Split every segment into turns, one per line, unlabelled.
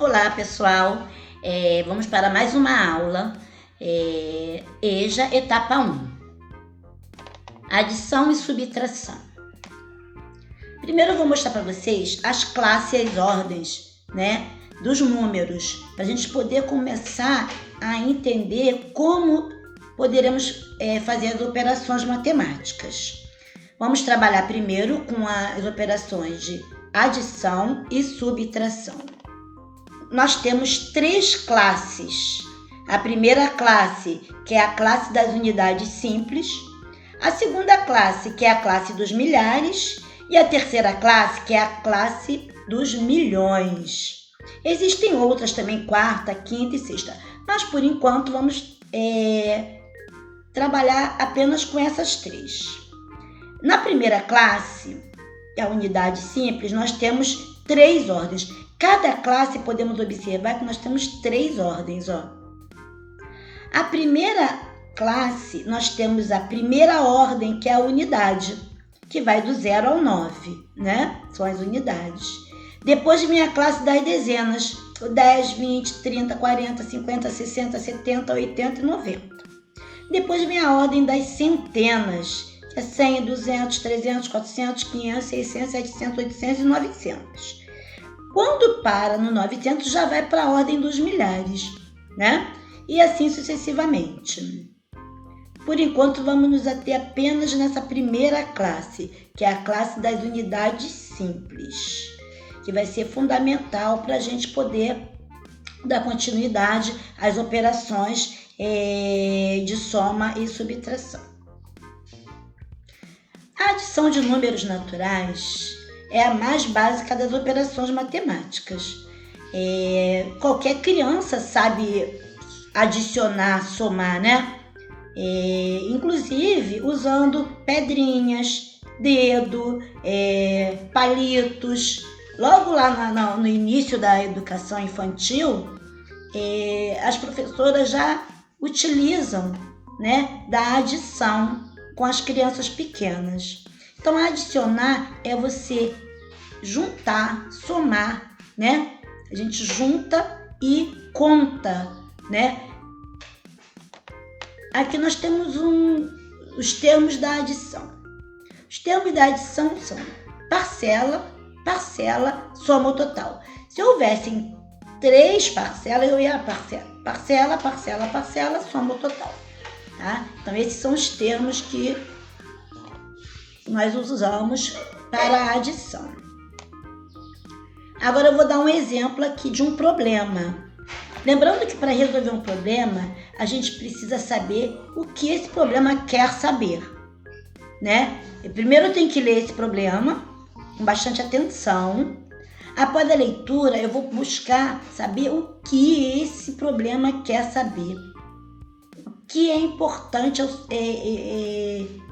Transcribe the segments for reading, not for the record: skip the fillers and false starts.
Olá, pessoal. Vamos para mais uma aula. EJA, etapa 1. Adição e subtração. Primeiro eu vou mostrar para vocês as classes e as ordens, né, dos números, para a gente poder começar a entender como poderemos fazer as operações matemáticas. Vamos trabalhar primeiro com as operações de adição e subtração. Nós temos 3 classes. A primeira classe, que é a classe das unidades simples. A segunda classe, que é a classe dos milhares. E a terceira classe, que é a classe dos milhões. Existem outras também, quarta, quinta e sexta. Mas, por enquanto, vamos trabalhar apenas com essas 3. Na primeira classe, a unidade simples, nós temos 3 ordens. Cada classe podemos observar que nós temos 3 ordens. A primeira classe, nós temos a primeira ordem, que é a unidade, que vai do 0 ao 9, né? São as unidades. Depois vem a classe das dezenas, 10, 20, 30, 40, 50, 60, 70, 80 e 90. Depois vem a ordem das centenas, que é 100, 200, 300, 400, 500, 600, 700, 800 e 900. Quando para no 900, já vai para a ordem dos milhares, né? E assim sucessivamente. Por enquanto, vamos nos ater apenas nessa primeira classe, que é a classe das unidades simples, que vai ser fundamental para a gente poder dar continuidade às operações de soma e subtração. A adição de números naturais é a mais básica das operações matemáticas. Qualquer criança sabe adicionar, somar, né? Inclusive usando pedrinhas, dedo, palitos. Logo lá no início da educação infantil, as professoras já utilizam, né, da adição com as crianças pequenas. Então, adicionar é você juntar, somar, né? A gente junta e conta, né? Aqui nós temos os termos da adição. Os termos da adição são parcela, parcela, soma o total. Se houvessem 3 parcelas, eu ia parcela, parcela, parcela, soma o total. Tá? Então, esses são os termos que nós usamos para a adição. Agora eu vou dar um exemplo aqui de um problema. Lembrando que para resolver um problema, a gente precisa saber o que esse problema quer saber, né? Primeiro eu tenho que ler esse problema com bastante atenção. Após a leitura, eu vou buscar saber o que esse problema quer saber. O que é importante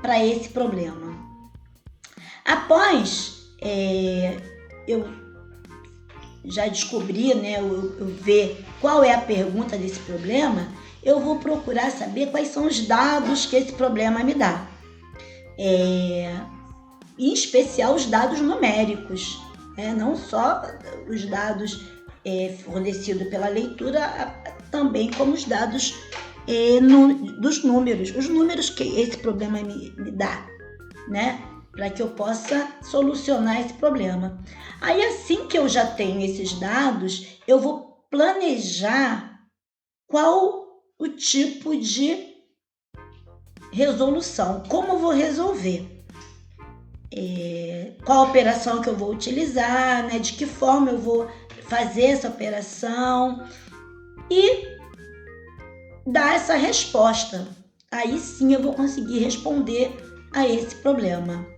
para esse problema. Após eu já descobrir, né, eu ver qual é a pergunta desse problema, eu vou procurar saber quais são os dados que esse problema me dá. Em especial os dados numéricos, não só os dados fornecidos pela leitura, também como os dados dos números, os números que esse problema me dá, né? Para que eu possa solucionar esse problema. Aí, assim que eu já tenho esses dados, eu vou planejar qual o tipo de resolução, como eu vou resolver, qual a operação que eu vou utilizar, né? De que forma eu vou fazer essa operação e dar essa resposta. Aí sim eu vou conseguir responder a esse problema.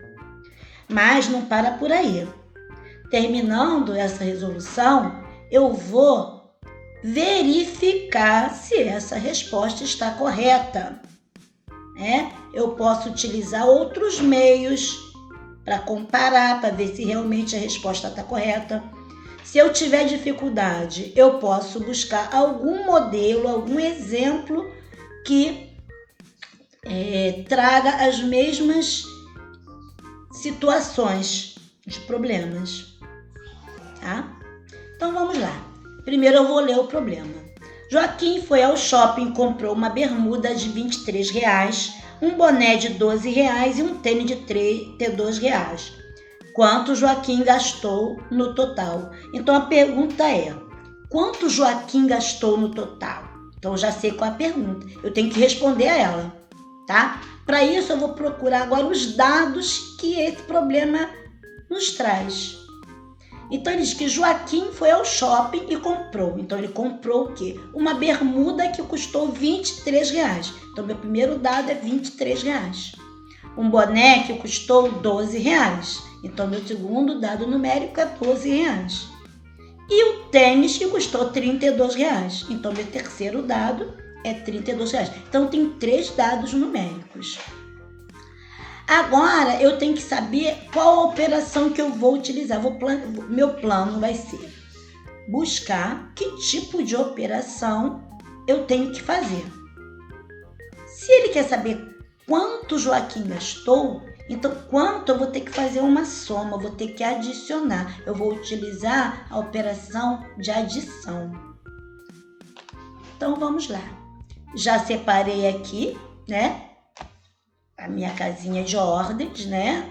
Mas não para por aí. Terminando essa resolução, eu vou verificar se essa resposta está correta. Eu posso utilizar outros meios para comparar, para ver se realmente a resposta está correta. Se eu tiver dificuldade, eu posso buscar algum modelo, algum exemplo que traga as mesmas situações, os problemas, tá? Então vamos lá. Primeiro eu vou ler o problema. Joaquim foi ao shopping e comprou uma bermuda de R$23, um boné de R$12 e um tênis de R$32. Quanto Joaquim gastou no total? Então a pergunta é, quanto Joaquim gastou no total? Então eu já sei qual é a pergunta, eu tenho que responder a ela, tá? Para isso eu vou procurar agora os dados que esse problema nos traz. Então ele diz que Joaquim foi ao shopping e comprou. Então ele comprou o quê? Uma bermuda que custou R$23. Então meu primeiro dado é R$23. Um boné que custou R$12. Então meu segundo dado numérico é R$12. E o tênis que custou R$32. Então meu terceiro dado é R$32. Então tem 3 dados numéricos. Agora eu tenho que saber qual a operação que eu vou utilizar. Meu plano vai ser buscar que tipo de operação eu tenho que fazer. Se ele quer saber quanto Joaquim gastou, então quanto eu vou ter que fazer uma soma, eu vou ter que adicionar. Eu vou utilizar a operação de adição. Então vamos lá. Já separei aqui, né? A minha casinha de ordens, né?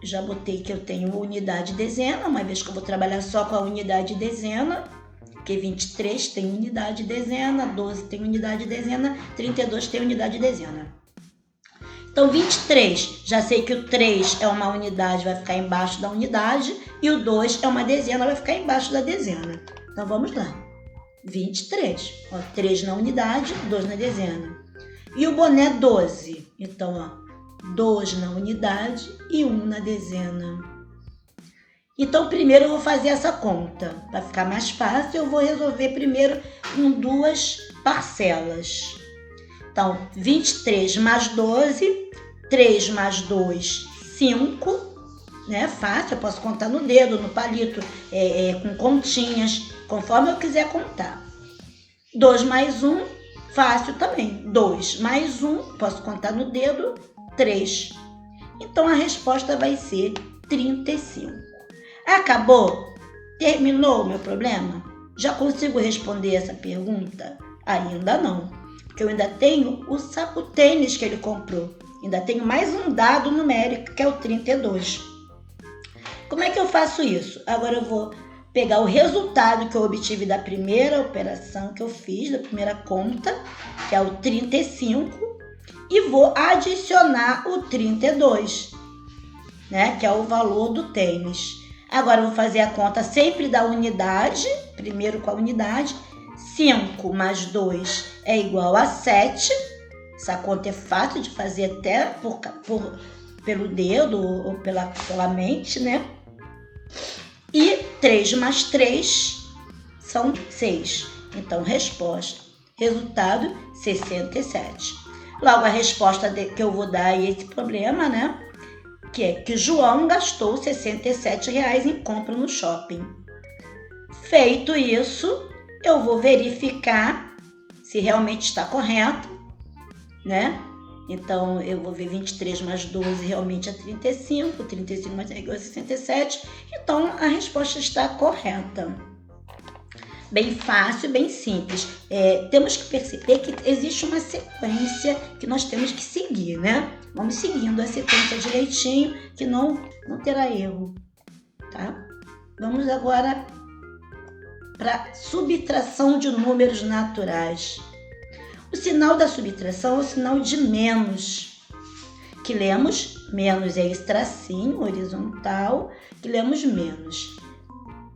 Já botei que eu tenho unidade e dezena, uma vez que eu vou trabalhar só com a unidade e dezena, porque 23 tem unidade e dezena, 12 tem unidade e dezena, 32 tem unidade e dezena. Então 23, já sei que o 3 é uma unidade, vai ficar embaixo da unidade, e o 2 é uma dezena, vai ficar embaixo da dezena. Então vamos lá. 23, ó, 3 na unidade, 2 na dezena. E o boné 12, então, ó, 2 na unidade e 1 na dezena. Então, primeiro eu vou fazer essa conta. Para ficar mais fácil, eu vou resolver primeiro com 2 parcelas. Então, 23 mais 12, 3 mais 2, 5, né? Fácil, eu posso contar no dedo, no palito, com continhas, conforme eu quiser contar. 2 mais 1, fácil também. 2 mais 1, posso contar no dedo, 3. Então a resposta vai ser 35. Acabou? Terminou o meu problema? Já consigo responder essa pergunta? Ainda não, porque eu ainda tenho o tênis que ele comprou. Ainda tenho mais um dado numérico, que é o 32. Como é que eu faço isso? Agora eu vou pegar o resultado que eu obtive da primeira operação que eu fiz, da primeira conta, que é o 35, e vou adicionar o 32, né, que é o valor do tênis. Agora eu vou fazer a conta sempre da unidade, primeiro com a unidade. 5 mais 2 é igual a 7. Essa conta é fácil de fazer até pelo dedo ou pela mente, né? E 3 mais 3 são 6. Então, resultado, 67. Logo, a resposta que eu vou dar a esse problema, né? Que é que João gastou R$67 em compra no shopping. Feito isso, eu vou verificar se realmente está correto, né? Então, eu vou ver 23 mais 12 realmente é 35, 35 mais 3 é igual a 67. Então, a resposta está correta. Bem fácil, bem simples. Temos que perceber que existe uma sequência que nós temos que seguir, né? Vamos seguindo a sequência direitinho, que não terá erro, tá? Vamos agora para subtração de números naturais. O sinal da subtração é o sinal de menos, que lemos menos é esse tracinho horizontal, que lemos menos.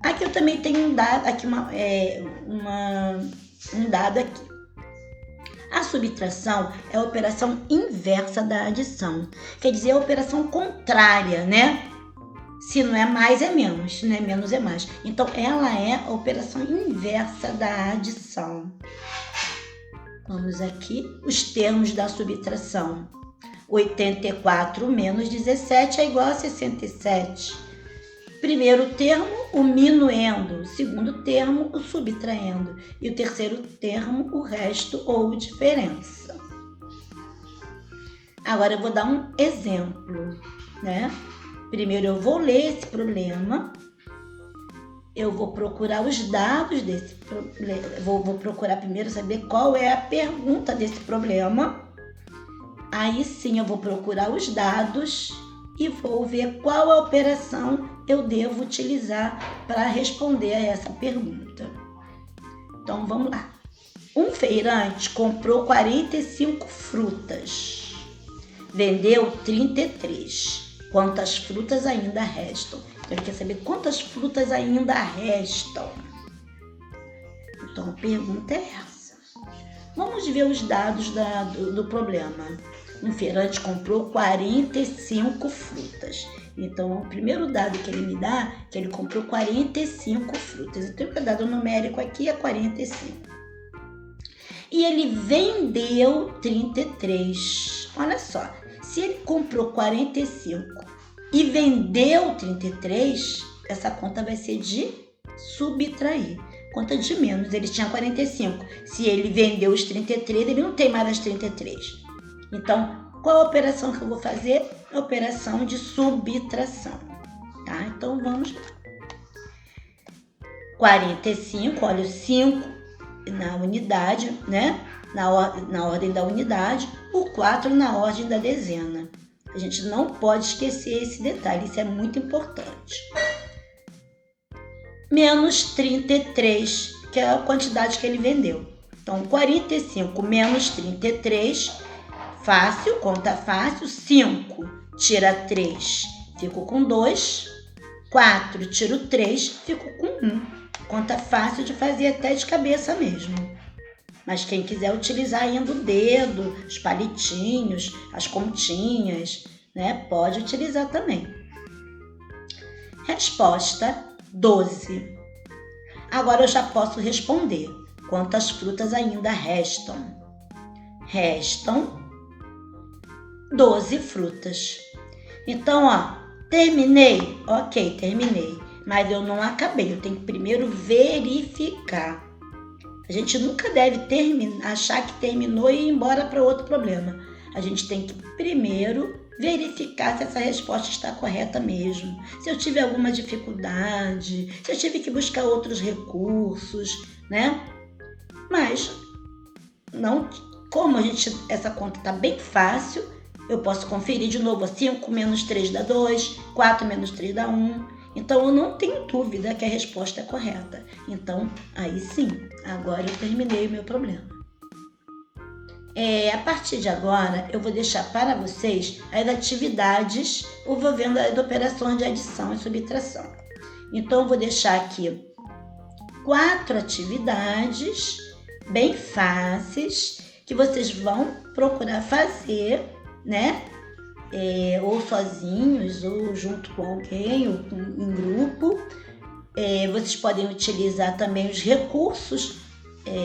Aqui eu também tenho um dado, aqui um dado aqui. A subtração é a operação inversa da adição, quer dizer, a operação contrária, né? Se não é mais, é menos, se não é menos, é mais. Então, ela é a operação inversa da adição. Vamos aqui, os termos da subtração. 84 menos 17 é igual a 67. Primeiro termo, o minuendo. Segundo termo, o subtraindo. E o terceiro termo, o resto ou diferença. Agora eu vou dar um exemplo, né? Primeiro eu vou ler esse problema eu vou procurar os dados desse problema. Vou procurar primeiro saber qual é a pergunta desse problema. Aí sim eu vou procurar os dados e vou ver qual a operação eu devo utilizar para responder a essa pergunta. Então vamos lá. Um feirante comprou 45 frutas, vendeu 33. Quantas frutas ainda restam? Então ele quer saber quantas frutas ainda restam. Então a pergunta é essa. Vamos ver os dados do problema. Um feirante comprou 45 frutas. Então, o primeiro dado que ele me dá é que ele comprou 45 frutas. Então, o dado numérico aqui é 45. E ele vendeu 33. Olha só, se ele comprou 45 e vendeu 33, essa conta vai ser de subtrair. Conta de menos, ele tinha 45. Se ele vendeu os 33, ele não tem mais as 33. Então, qual a operação que eu vou fazer? A operação de subtração, tá? Então, vamos lá. 45, olha o 5 na unidade, né? Na ordem da unidade, o 4 na ordem da dezena. A gente não pode esquecer esse detalhe, isso é muito importante. Menos 33, que é a quantidade que ele vendeu. Então, 45 menos 33... Fácil, conta fácil. 5, tira 3, fico com 2. 4, tiro 3, fico com 1. Conta fácil de fazer até de cabeça mesmo. Mas quem quiser utilizar ainda o dedo, os palitinhos, as continhas, né? Pode utilizar também. Resposta 12. Agora eu já posso responder. Quantas frutas ainda restam? Restam 12 frutas. Então, ó, terminei? Ok, terminei. Mas eu não acabei, eu tenho que primeiro verificar. A gente nunca deve achar que terminou e ir embora para outro problema. A gente tem que primeiro verificar se essa resposta está correta mesmo. Se eu tive alguma dificuldade, se eu tive que buscar outros recursos, né? Mas, não, como essa conta está bem fácil, eu posso conferir de novo. 5 menos 3 dá 2, 4 menos 3 dá 1. Então, eu não tenho dúvida que a resposta é correta. Então, aí sim, agora eu terminei o meu problema. A partir de agora, eu vou deixar para vocês as atividades envolvendo as operações de adição e subtração. Então, eu vou deixar aqui 4 atividades bem fáceis que vocês vão procurar fazer, né? Ou sozinhos, ou junto com alguém, ou em grupo. Vocês podem utilizar também os recursos,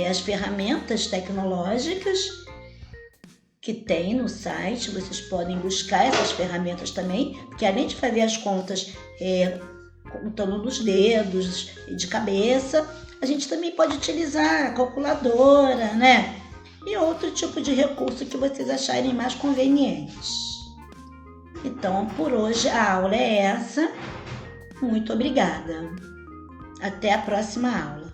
as ferramentas tecnológicas que tem no site. Vocês podem buscar essas ferramentas também, porque além de fazer as contas contando nos dedos, de cabeça, a gente também pode utilizar a calculadora, né? E outro tipo de recurso que vocês acharem mais convenientes. Então, por hoje a aula é essa. Muito obrigada. Até a próxima aula.